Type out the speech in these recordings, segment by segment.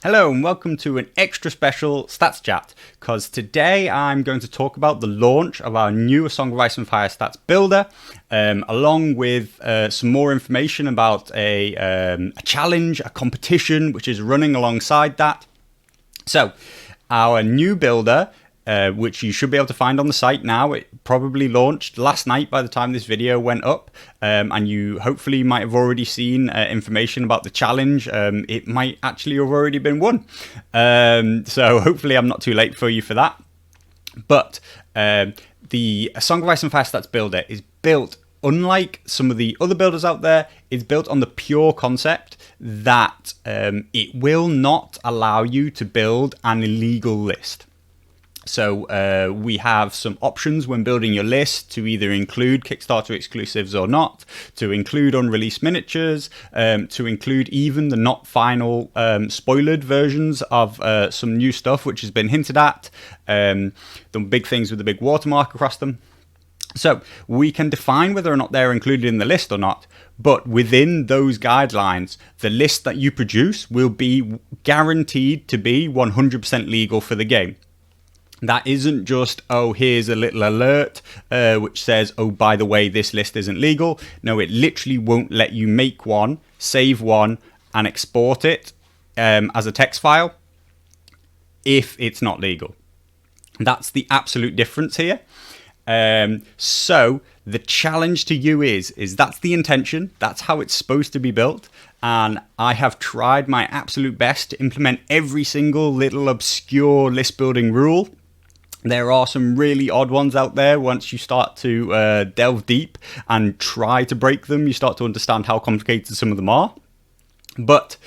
Hello and welcome to an extra special stats chat, because today I'm going to talk about the launch of our new A Song of Ice and Fire Stats Builder, along with some more information about a challenge, a competition which is running alongside that. So our new builder, which you should be able to find on the site now. It probably launched last night by the time this video went up, and you hopefully might have already seen information about the challenge. It might actually have already been won, so hopefully I'm not too late for you for that. But the A Song of Ice and Fire Stats Builder is built, unlike some of the other builders out there, it's built on the pure concept that it will not allow you to build an illegal list. So we have some options when building your list to either include Kickstarter exclusives or not, to include unreleased miniatures, to include even the not final spoilered versions of some new stuff which has been hinted at, the big things with the big watermark across them. So we can define whether or not they're included in the list or not, but within those guidelines, the list that you produce will be guaranteed to be 100% legal for the game. That isn't just, oh, here's a little alert which says, oh, by the way, this list isn't legal. No, it literally won't let you make one, save one, and export it as a text file if it's not legal. That's the absolute difference here. So the challenge to you is that's the intention. That's how it's supposed to be built. And I have tried my absolute best to implement every single little obscure list building rule. There are some really odd ones out there. Once you start to delve deep and try to break them, you start to understand how complicated some of them are. But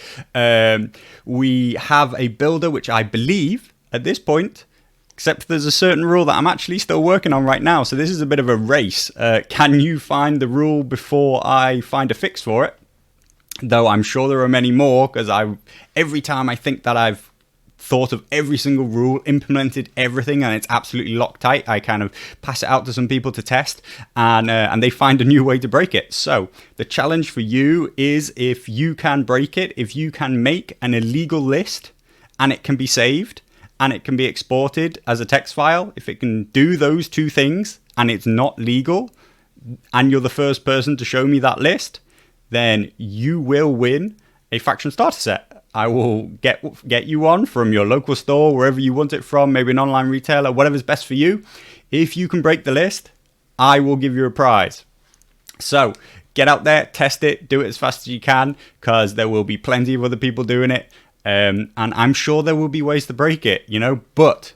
we have a builder which I believe at this point, except there's a certain rule that I'm actually still working on right now. So this is a bit of a race. Can you find the rule before I find a fix for it? Though I'm sure there are many more, because every time I think that I've thought of every single rule, implemented everything, and it's absolutely locked tight, I kind of pass it out to some people to test, and they find a new way to break it. So the challenge for you is, if you can break it, if you can make an illegal list and it can be saved and it can be exported as a text file, if it can do those two things and it's not legal, and you're the first person to show me that list, then you will win a faction starter set. I will get you one from your local store, wherever you want it from, maybe an online retailer, whatever's best for you. If you can break the list, I will give you a prize. So get out there, test it, do it as fast as you can, because there will be plenty of other people doing it. And I'm sure there will be ways to break it, but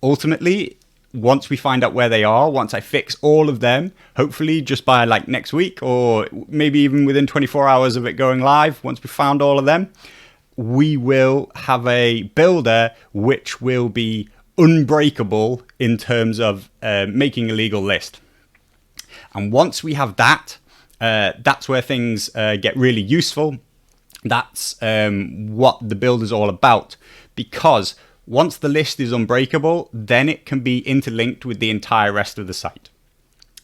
ultimately, once we find out where they are, once I fix all of them, hopefully just by like next week, or maybe even within 24 hours of it going live, once we found all of them, we will have a builder which will be unbreakable in terms of making a legal list. And once we have that, that's where things get really useful. That's what the build is all about, because once the list is unbreakable, then it can be interlinked with the entire rest of the site.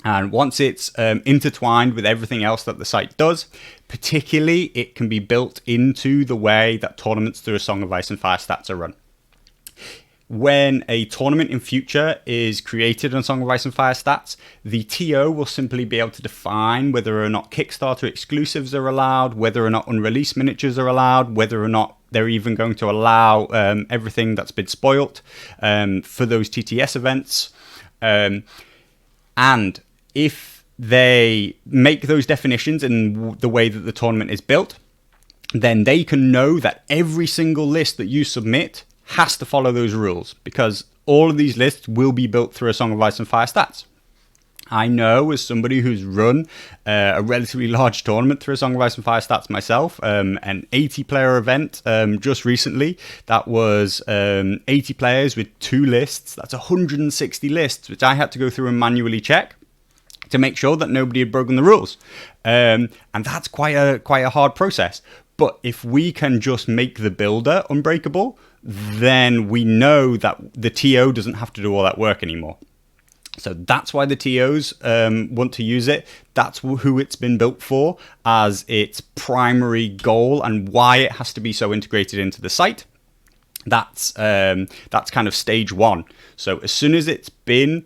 And once it's intertwined with everything else that the site does, particularly, it can be built into the way that tournaments through A Song of Ice and Fire Stats are run. When a tournament in future is created on Song of Ice and Fire Stats, the TO will simply be able to define whether or not Kickstarter exclusives are allowed, whether or not unreleased miniatures are allowed, whether or not they're even going to allow everything that's been spoilt for those TTS events. And if they make those definitions in the way that the tournament is built, then they can know that every single list that you submit has to follow those rules, because all of these lists will be built through A Song of Ice and Fire Stats. I know, as somebody who's run a relatively large tournament through A Song of Ice and Fire Stats myself, an 80-player event just recently, that was 80 players with 2 lists. That's 160 lists, which I had to go through and manually check to make sure that nobody had broken the rules. And that's quite a hard process. But if we can just make the builder unbreakable, then we know that the TO doesn't have to do all that work anymore. So that's why the TOs want to use it. That's who it's been built for as its primary goal, and why it has to be so integrated into the site. That's kind of stage one. So as soon as it's been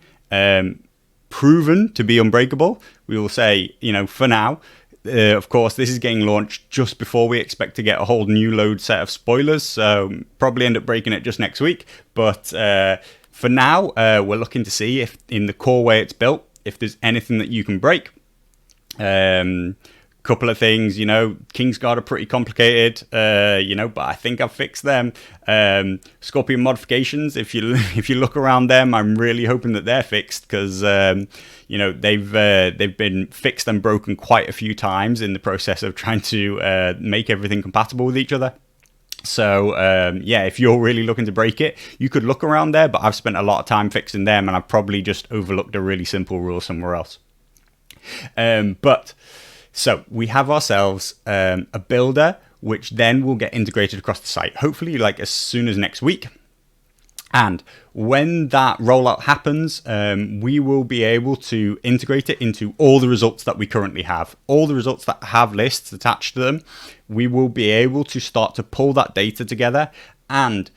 proven to be unbreakable, we will say, for now, of course, this is getting launched just before we expect to get a whole new load set of spoilers, so probably end up breaking it just next week. But for now, we're looking to see if in the core way it's built, if there's anything that you can break. Couple of things, Kingsguard are pretty complicated, but I think I've fixed them. Scorpion modifications, if you look around them, I'm really hoping that they're fixed, because they've been fixed and broken quite a few times in the process of trying to make everything compatible with each other. So if you're really looking to break it, you could look around there, but I've spent a lot of time fixing them, and I've probably just overlooked a really simple rule somewhere else. So we have ourselves a builder, which then will get integrated across the site, hopefully like as soon as next week. And when that rollout happens, we will be able to integrate it into all the results that we currently have. All the results that have lists attached to them, we will be able to start to pull that data together, and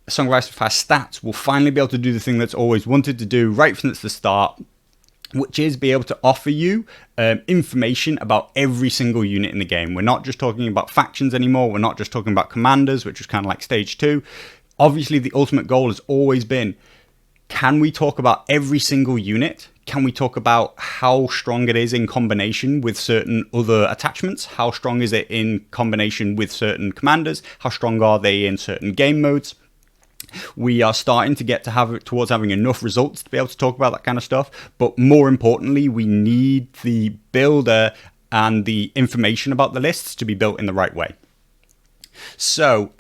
Song of Ice and Fire Stats will finally be able to do the thing that's always wanted to do right from the start, which is be able to offer you information about every single unit in the game. We're not just talking about factions anymore. We're not just talking about commanders, which is kind of like stage 2. Obviously, the ultimate goal has always been, can we talk about every single unit? Can we talk about how strong it is in combination with certain other attachments? How strong is it in combination with certain commanders? How strong are they in certain game modes? We are starting to get towards having enough results to be able to talk about that kind of stuff. But more importantly, we need the builder and the information about the lists to be built in the right way. So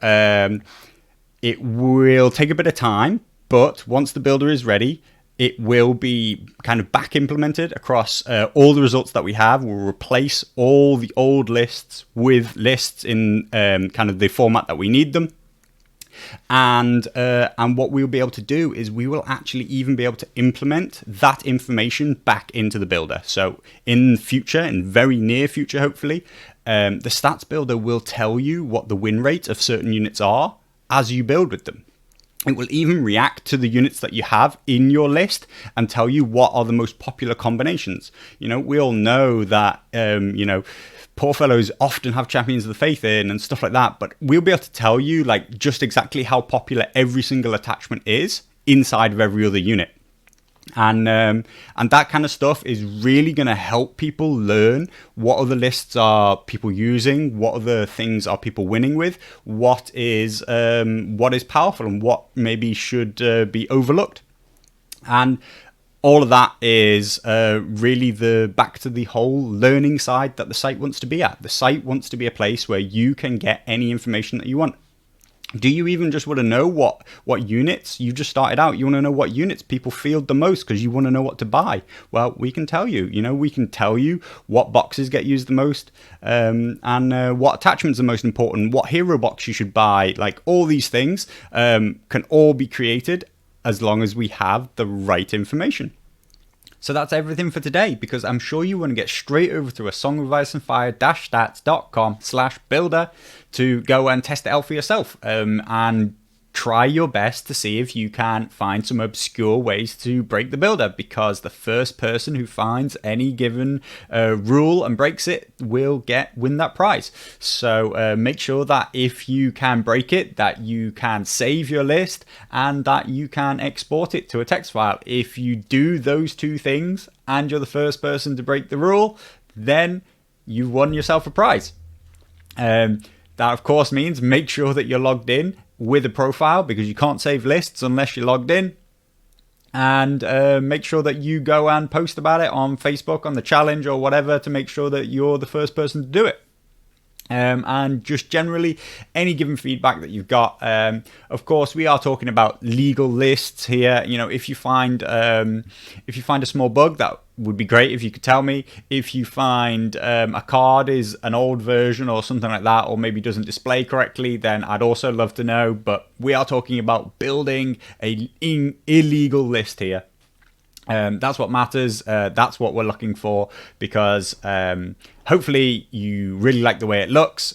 it will take a bit of time, but once the builder is ready, it will be kind of back implemented across all the results that we have. We'll replace all the old lists with lists in kind of the format that we need them. And what we'll be able to do is we will actually even be able to implement that information back into the builder. So in future, in very near future, hopefully, the stats builder will tell you what the win rate of certain units are as you build with them. It will even react to the units that you have in your list and tell you what are the most popular combinations. We all know that, poor fellows often have Champions of the Faith in and stuff like that, but we'll be able to tell you like just exactly how popular every single attachment is inside of every other unit. And that kind of stuff is really going to help people learn what other lists are people using, what other things are people winning with, what is powerful and what maybe should be overlooked. And all of that is really back to the whole learning side that the site wants to be at. The site wants to be a place where you can get any information that you want. Do you even just want to know what units you just started out? You want to know what units people field the most because you want to know what to buy. Well, we can tell you. We can tell you what boxes get used the most, and what attachments are most important, what hero box you should buy. Like all these things can all be created as long as we have the right information. So that's everything for today, because I'm sure you want to get straight over to a Song of Ice and Fire-stats.com/builder to go and test it out for yourself, and try your best to see if you can find some obscure ways to break the builder, because the first person who finds any given rule and breaks it will win that prize. So make sure that if you can break it, that you can save your list and that you can export it to a text file. If you do those two things and you're the first person to break the rule, then you've won yourself a prize. That of course means make sure that you're logged in with a profile, because you can't save lists unless you're logged in. And make sure that you go and post about it on Facebook, on the challenge or whatever, to make sure that you're the first person to do it. And just generally any given feedback that you've got. Of course, we are talking about legal lists here. If you find a small bug, that would be great if you could tell me. If you find a card is an old version or something like that, or maybe doesn't display correctly, then I'd also love to know. But we are talking about building a illegal list here. That's what matters. That's what we're looking for, because hopefully you really like the way it looks.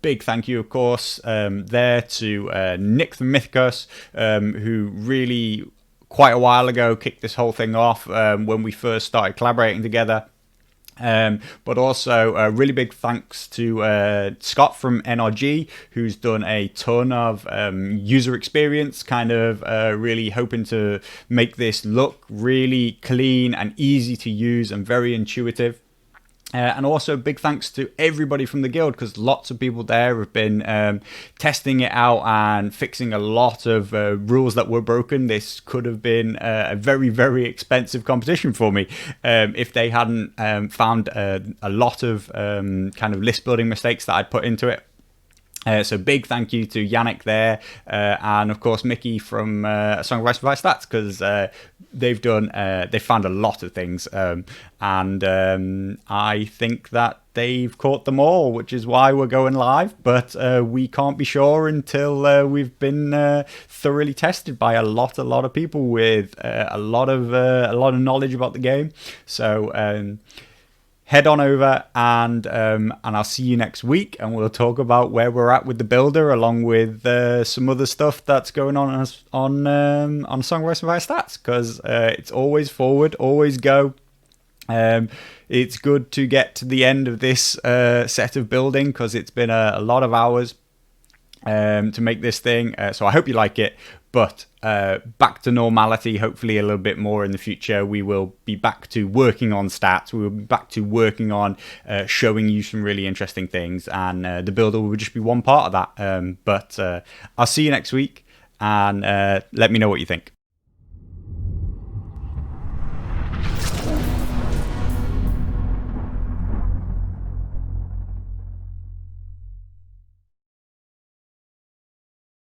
Big thank you, of course, there to Nick the Mythicus, who really quite a while ago kicked this whole thing off when we first started collaborating together. But also a really big thanks to Scott from NRG, who's done a ton of user experience, kind of really hoping to make this look really clean and easy to use and very intuitive. And also big thanks to everybody from the guild, because lots of people there have been testing it out and fixing a lot of rules that were broken. This could have been a very, very expensive competition for me if they hadn't found a lot of kind of list building mistakes that I'd put into it. So big thank you to Yannick there, and of course Mickey from A Song of Ice and Fire Stats, because they've found a lot of things, and I think that they've caught them all, which is why we're going live. But we can't be sure until we've been thoroughly tested by a lot of people with a lot of knowledge about the game. So head on over, and I'll see you next week, and we'll talk about where we're at with the builder, along with some other stuff that's going on Song of Ice and Fire Stats, because it's always forward, always go. It's good to get to the end of this set of building, because it's been a lot of hours to make this thing. So I hope you like it. But back to normality, hopefully a little bit more in the future. We will be back to working on stats. We will be back to working on showing you some really interesting things. And the builder will just be one part of that. But I'll see you next week, and let me know what you think.